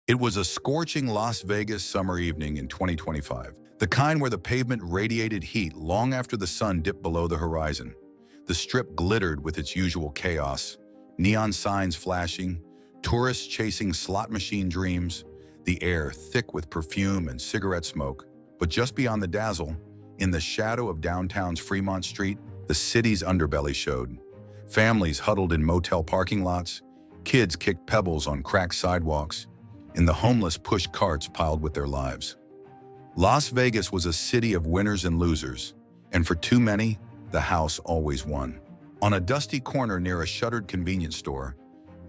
It was a scorching Las Vegas summer evening in 2025, the kind where the pavement radiated heat long after the sun dipped below the horizon. The strip glittered with its usual chaos, neon signs flashing, tourists chasing slot machine dreams, the air thick with perfume and cigarette smoke. But just beyond the dazzle, in the shadow of downtown's Fremont Street, the city's underbelly showed. Families huddled in motel parking lots, kids kicked pebbles on cracked sidewalks, and the homeless pushed carts piled with their lives. Las Vegas was a city of winners and losers, and for too many, the house always won. On a dusty corner near a shuttered convenience store,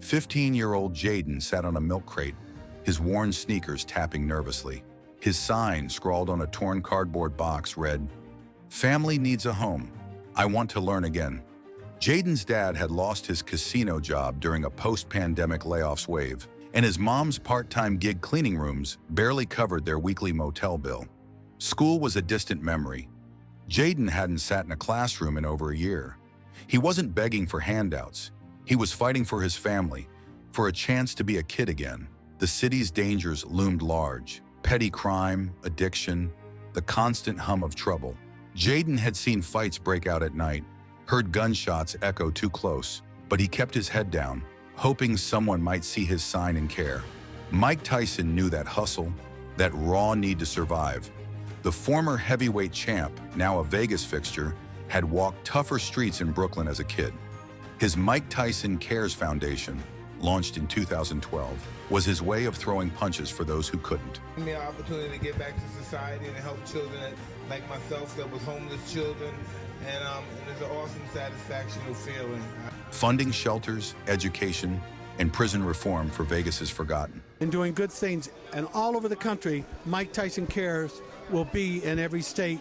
15-year-old Jaden sat on a milk crate, his worn sneakers tapping nervously. His sign, scrawled on a torn cardboard box, read, "Family needs a home. I want to learn again." Jaden's dad had lost his casino job during a post-pandemic layoffs wave, and his mom's part-time gig cleaning rooms barely covered their weekly motel bill. School was a distant memory. Jaden hadn't sat in a classroom in over a year. He wasn't begging for handouts. He was fighting for his family, for a chance to be a kid again. The city's dangers loomed large: petty crime, addiction, the constant hum of trouble. Jaden had seen fights break out at night, heard gunshots echo too close, but he kept his head down, hoping someone might see his sign and care. Mike Tyson knew that hustle, that raw need to survive. The former heavyweight champ, now a Vegas fixture, had walked tougher streets in Brooklyn as a kid. His Mike Tyson Cares Foundation, launched in 2012, was his way of throwing punches for those who couldn't. Give me an opportunity to get back to society and help children like myself that was homeless children, and it's an awesome satisfactional feeling. Funding shelters, education, and prison reform for Vegas's forgotten. And doing good things, and all over the country, Mike Tyson Cares will be in every state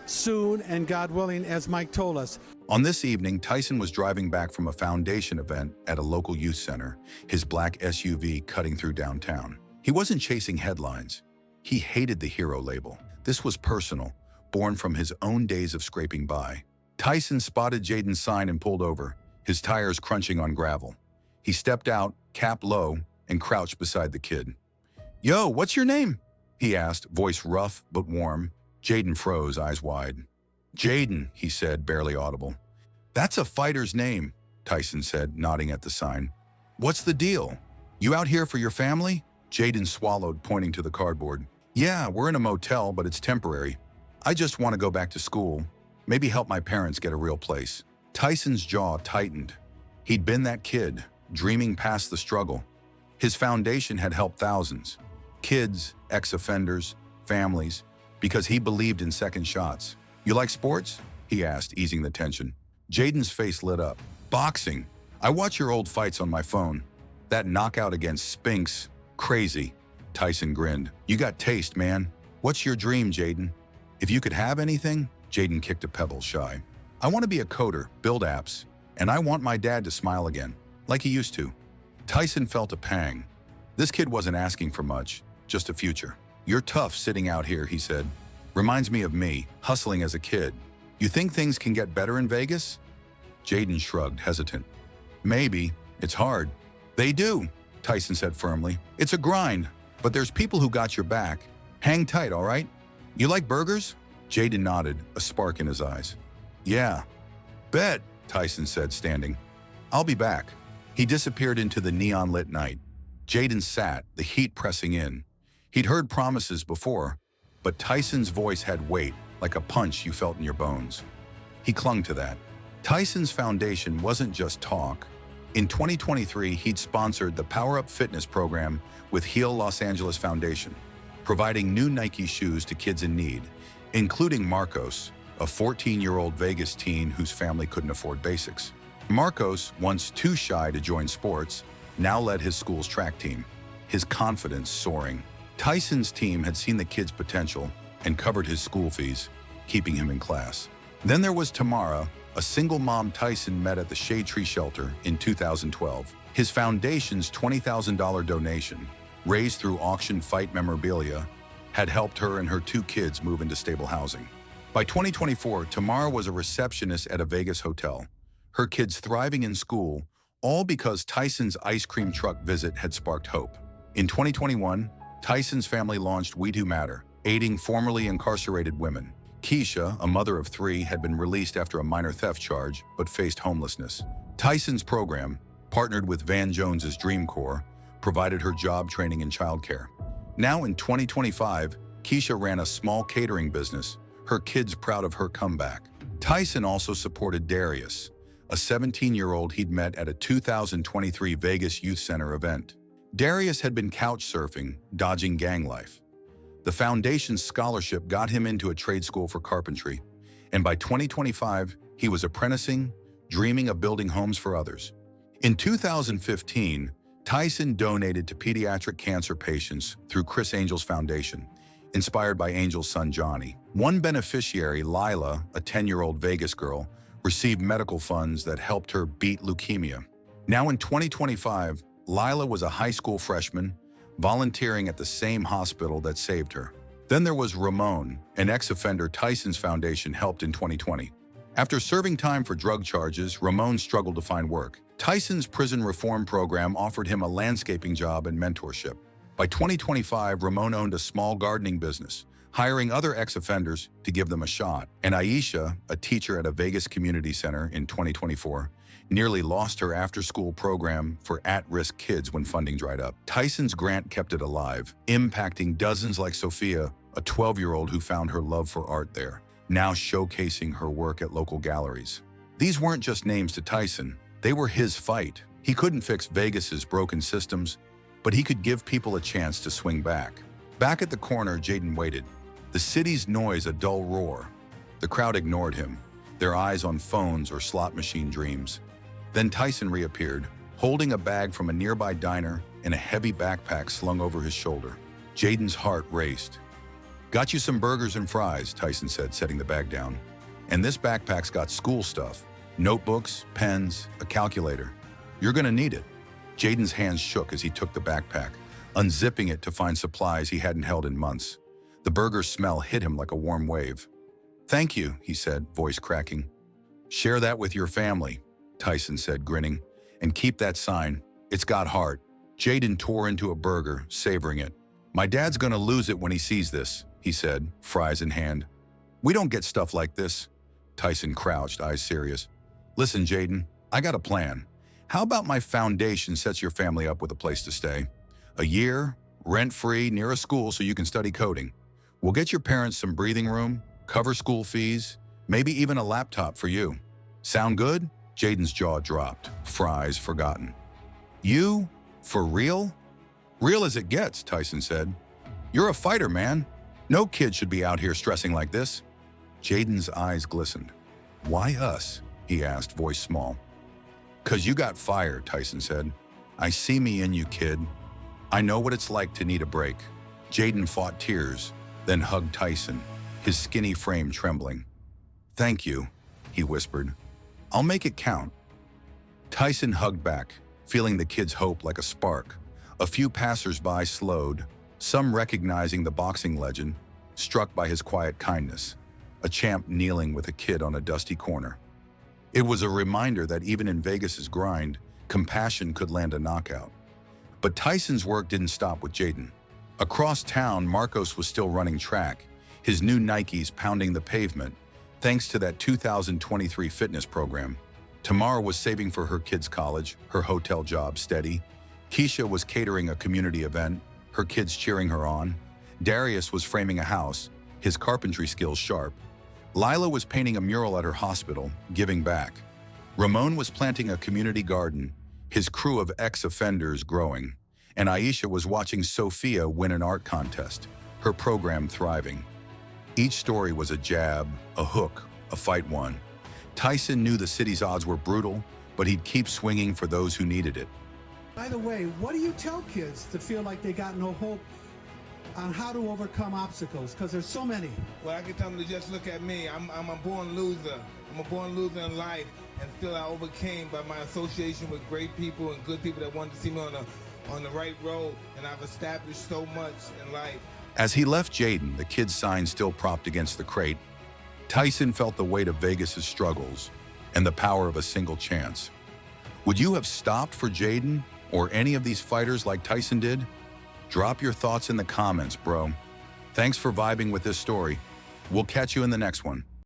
soon, and God willing, as Mike told us. On this evening, Tyson was driving back from a foundation event at a local youth center, his black SUV cutting through downtown. He wasn't chasing headlines. He hated the hero label. This was personal, born from his own days of scraping by. Tyson spotted Jaden's sign and pulled over, his tires crunching on gravel. He stepped out, cap low, and crouched beside the kid. "Yo, what's your name?" he asked, voice rough but warm. Jaden froze, eyes wide. "Jaden," he said, barely audible. "That's a fighter's name," Tyson said, nodding at the sign. "What's the deal? You out here for your family?" Jaden swallowed, pointing to the cardboard. "Yeah, we're in a motel, but it's temporary. I just want to go back to school, maybe help my parents get a real place." Tyson's jaw tightened. He'd been that kid, dreaming past the struggle. His foundation had helped thousands, kids, ex-offenders, families, because he believed in second shots. "You like sports?" he asked, easing the tension. Jaden's face lit up. "Boxing. I watch your old fights on my phone. That knockout against Spinks, crazy." Tyson grinned. "You got taste, man. What's your dream, Jaden?" "If you could have anything," Jaden kicked a pebble, shy. "I want to be a coder, build apps, and I want my dad to smile again, like he used to." Tyson felt a pang. This kid wasn't asking for much, just a future. "You're tough sitting out here," he said. "Reminds me of me, hustling as a kid. You think things can get better in Vegas?" Jaden shrugged, hesitant. "Maybe. It's hard." "They do," Tyson said firmly. "It's a grind, but there's people who got your back. Hang tight, all right? You like burgers?" Jaden nodded, a spark in his eyes. "Yeah." "Bet," Tyson said, standing. "I'll be back." He disappeared into the neon-lit night. Jaden sat, the heat pressing in. He'd heard promises before, but Tyson's voice had weight, like a punch you felt in your bones. He clung to that. Tyson's foundation wasn't just talk. In 2023, he'd sponsored the Power Up Fitness program with Heal Los Angeles Foundation, providing new Nike shoes to kids in need, including Marcos, a 14-year-old Vegas teen whose family couldn't afford basics. Marcos, once too shy to join sports, now led his school's track team, his confidence soaring. Tyson's team had seen the kid's potential and covered his school fees, keeping him in class. Then there was Tamara, a single mom Tyson met at the Shade Tree Shelter in 2012. His foundation's $20,000 donation, raised through auction fight memorabilia, had helped her and her 2 kids move into stable housing. By 2024, Tamara was a receptionist at a Vegas hotel, her kids thriving in school, all because Tyson's ice cream truck visit had sparked hope. In 2021, Tyson's family launched We Do Matter, aiding formerly incarcerated women. Keisha, a mother of 3, had been released after a minor theft charge but faced homelessness. Tyson's program, partnered with Van Jones's Dream Corps, provided her job training and childcare. Now in 2025, Keisha ran a small catering business, her kids proud of her comeback. Tyson also supported Darius, a 17-year-old he'd met at a 2023 Vegas Youth Center event. Darius had been couch surfing, dodging gang life. The foundation's scholarship got him into a trade school for carpentry, and by 2025, he was apprenticing, dreaming of building homes for others. In 2015, Tyson donated to pediatric cancer patients through Chris Angel's Foundation, inspired by Angel's son Johnny. One beneficiary, Lila, a 10-year-old Vegas girl, received medical funds that helped her beat leukemia. Now in 2025, Lila was a high school freshman, volunteering at the same hospital that saved her. Then there was Ramon, an ex-offender Tyson's foundation helped in 2020. After serving time for drug charges, Ramon struggled to find work. Tyson's prison reform program offered him a landscaping job and mentorship. By 2025, Ramon owned a small gardening business, hiring other ex-offenders to give them a shot. And Aisha, a teacher at a Vegas community center in 2024, nearly lost her after-school program for at-risk kids when funding dried up. Tyson's grant kept it alive, impacting dozens like Sophia, a 12-year-old who found her love for art there, now showcasing her work at local galleries. These weren't just names to Tyson, they were his fight. He couldn't fix Vegas's broken systems, but he could give people a chance to swing back. Back at the corner, Jaden waited, the city's noise a dull roar. The crowd ignored him, their eyes on phones or slot machine dreams. Then Tyson reappeared, holding a bag from a nearby diner and a heavy backpack slung over his shoulder. Jaden's heart raced. "Got you some burgers and fries," Tyson said, setting the bag down. "And this backpack's got school stuff, notebooks, pens, a calculator. You're gonna need it." Jaden's hands shook as he took the backpack, unzipping it to find supplies he hadn't held in months. The burger smell hit him like a warm wave. "Thank you," he said, voice cracking. "Share that with your family," Tyson said, grinning. "And keep that sign. It's got heart." Jaden tore into a burger, savoring it. "My dad's gonna lose it when he sees this," he said, fries in hand. "We don't get stuff like this." Tyson crouched, eyes serious. "Listen, Jaden, I got a plan. How about my foundation sets your family up with a place to stay? A year, rent-free, near a school so you can study coding. We'll get your parents some breathing room, cover school fees, maybe even a laptop for you. Sound good?" Jaden's jaw dropped, fries forgotten. "You? For real?" "Real as it gets," Tyson said. "You're a fighter, man. No kid should be out here stressing like this." Jaden's eyes glistened. "Why us?" he asked, voice small. "'Cause you got fire," Tyson said. "I see me in you, kid. I know what it's like to need a break." Jaden fought tears, then hugged Tyson, his skinny frame trembling. "Thank you," he whispered. "I'll make it count." Tyson hugged back, feeling the kid's hope like a spark. A few passers-by slowed, some recognizing the boxing legend, struck by his quiet kindness, a champ kneeling with a kid on a dusty corner. It was a reminder that even in Vegas's grind, compassion could land a knockout. But Tyson's work didn't stop with Jaden. Across town, Marcos was still running track, his new Nikes pounding the pavement, thanks to that 2023 fitness program. Tamara was saving for her kids' college, her hotel job steady. Keisha was catering a community event, her kids cheering her on. Darius was framing a house, his carpentry skills sharp. Lila was painting a mural at her hospital, giving back. Ramon was planting a community garden, his crew of ex-offenders growing. And Aisha was watching Sophia win an art contest, her program thriving. Each story was a jab, a hook, a fight won. Tyson knew the city's odds were brutal, but he'd keep swinging for those who needed it. By the way, what do you tell kids to feel like they got no hope on how to overcome obstacles? Because there's so many. Well, I can tell them to just look at me. I'm a born loser. I'm a born loser in life, and still I overcame by my association with great people and good people that wanted to see me on the right road, and I've established so much in life. As he left Jaden, the kid's sign still propped against the crate, Tyson felt the weight of Vegas's struggles and the power of a single chance. Would you have stopped for Jaden or any of these fighters like Tyson did? Drop your thoughts in the comments, bro. Thanks for vibing with this story. We'll catch you in the next one.